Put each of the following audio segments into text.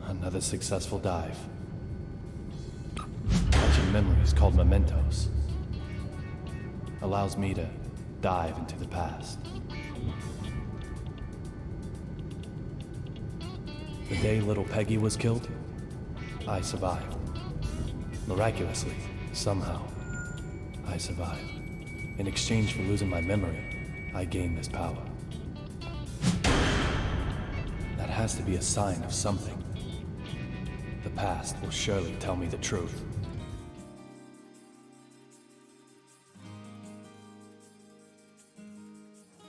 Another successful dive. Catching memories called mementos allows me to dive into the past. The day little Peggy was killed, I survived. Miraculously, somehow, I survived. In exchange for losing my memory, I gained this power. That has to be a sign of something. The past will surely tell me the truth.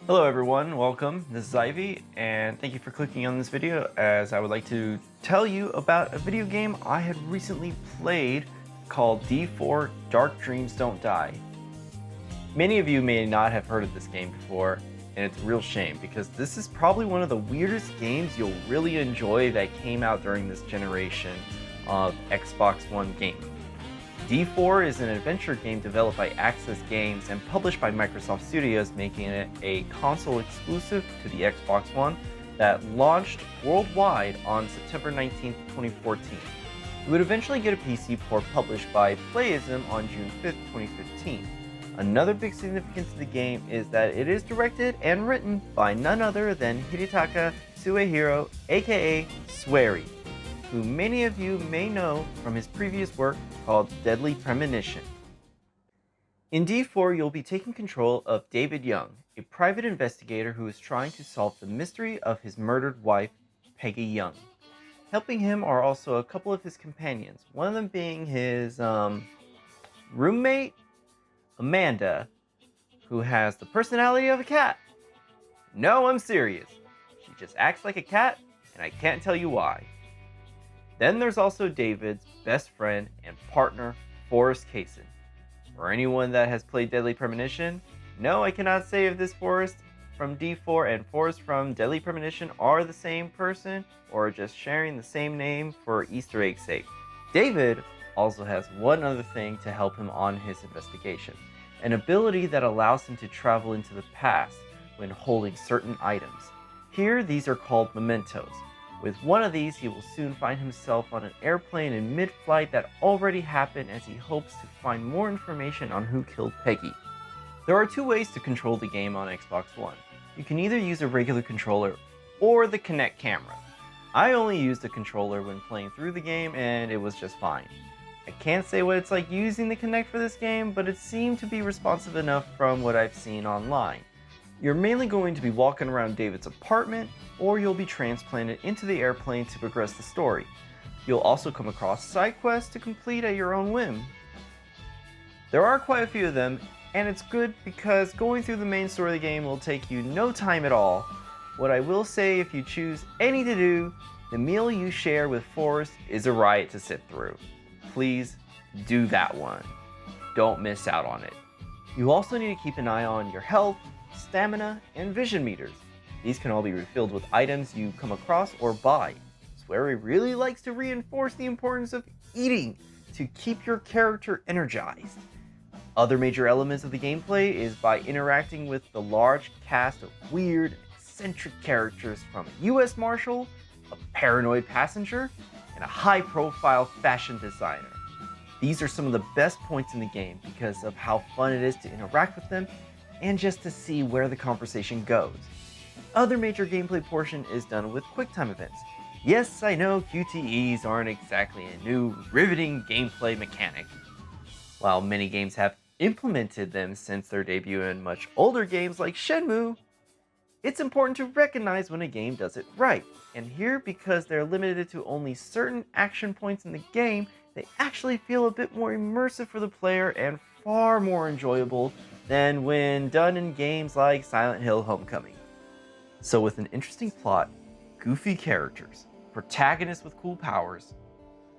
Hello everyone, welcome. This is Ivy, and thank you for clicking on this video as I would like to tell you about a video game I had recently played called D4 Dark Dreams Don't Die. Many of you may not have heard of this game before, and it's a real shame because this is probably one of the weirdest games you'll really enjoy that came out during this generation of Xbox One gaming. D4 is an adventure game developed by Access Games and published by Microsoft Studios, making it a console exclusive to the Xbox One that launched worldwide on September 19, 2014. It would eventually get a PC port published by Playism on June 5, 2015. Another big significance of the game is that it is directed and written by none other than Hidetaka Suehiro, aka Swery, who many of you may know from his previous work called Deadly Premonition. In D4, you'll be taking control of David Young, a private investigator who is trying to solve the mystery of his murdered wife, Peggy Young. Helping him are also a couple of his companions, one of them being his roommate, Amanda, who has the personality of a cat. No, I'm serious. She just acts like a cat, and I can't tell you why. Then there's also David's best friend and partner, Forrest Kaysen. For anyone that has played Deadly Premonition, no, I cannot say if this Forrest from D4 and Forrest from Deadly Premonition are the same person or just sharing the same name for Easter egg's sake. David also has one other thing to help him on his investigation, an ability that allows him to travel into the past when holding certain items. Here, these are called mementos. With one of these, he will soon find himself on an airplane in mid-flight that already happened as he hopes to find more information on who killed Peggy. There are two ways to control the game on Xbox One. You can either use a regular controller or the Kinect camera. I only used the controller when playing through the game and it was just fine. I can't say what it's like using the Kinect for this game, but it seemed to be responsive enough from what I've seen online. You're mainly going to be walking around David's apartment, or you'll be transplanted into the airplane to progress the story. You'll also come across side quests to complete at your own whim. There are quite a few of them, and it's good because going through the main story of the game will take you no time at all. What I will say, if you choose any to do, the meal you share with Forrest is a riot to sit through. Please do that one. Don't miss out on it. You also need to keep an eye on your health, stamina, and vision meters. These can all be refilled with items you come across or buy. Swery really likes to reinforce the importance of eating to keep your character energized. Other major elements of the gameplay is by interacting with the large cast of weird, eccentric characters from a US Marshal, a paranoid passenger, and a high-profile fashion designer. These are some of the best points in the game because of how fun it is to interact with them and just to see where the conversation goes. Other major gameplay portion is done with QuickTime events. Yes, I know QTEs aren't exactly a new, riveting gameplay mechanic. While many games have implemented them since their debut in much older games like Shenmue, it's important to recognize when a game does it right. And here, because they're limited to only certain action points in the game, they actually feel a bit more immersive for the player and far more enjoyable than when done in games like Silent Hill Homecoming. So with an interesting plot, goofy characters, protagonists with cool powers,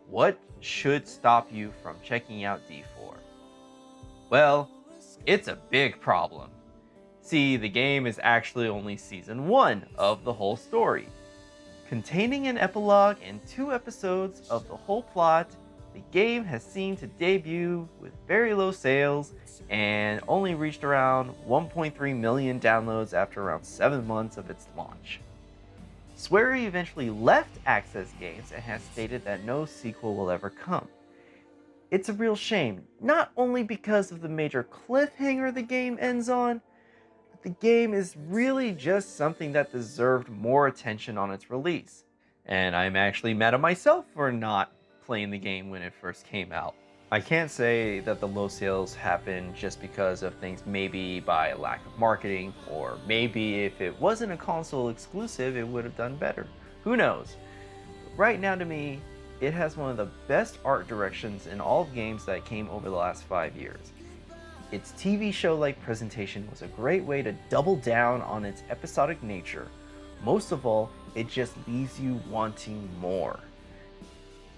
what should stop you from checking out D4? Well, it's a big problem. See, the game is actually only Season 1 of the whole story. Containing an epilogue and 2 episodes of the whole plot, the game has seen to debut with very low sales and only reached around 1.3 million downloads after around 7 months of its launch. Swery eventually left Access Games and has stated that no sequel will ever come. It's a real shame, not only because of the major cliffhanger the game ends on, but the game is really just something that deserved more attention on its release. And I'm actually mad at myself for not playing the game when it first came out. I can't say that the low sales happened just because of things maybe by a lack of marketing, or maybe if it wasn't a console exclusive it would have done better. Who knows? But right now to me, it has one of the best art directions in all of games that came over the last 5 years. Its TV show-like presentation was a great way to double down on its episodic nature. Most of all, it just leaves you wanting more.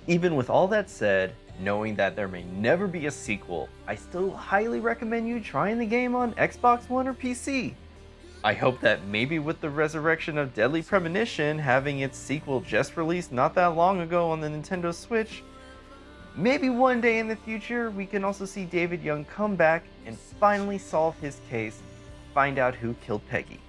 Even with all that said, knowing that there may never be a sequel, I still highly recommend you trying the game on Xbox One or PC. I hope that maybe with the resurrection of Deadly Premonition having its sequel just released not that long ago on the Nintendo Switch, maybe one day in the future we can also see David Young come back and finally solve his case, find out who killed Peggy.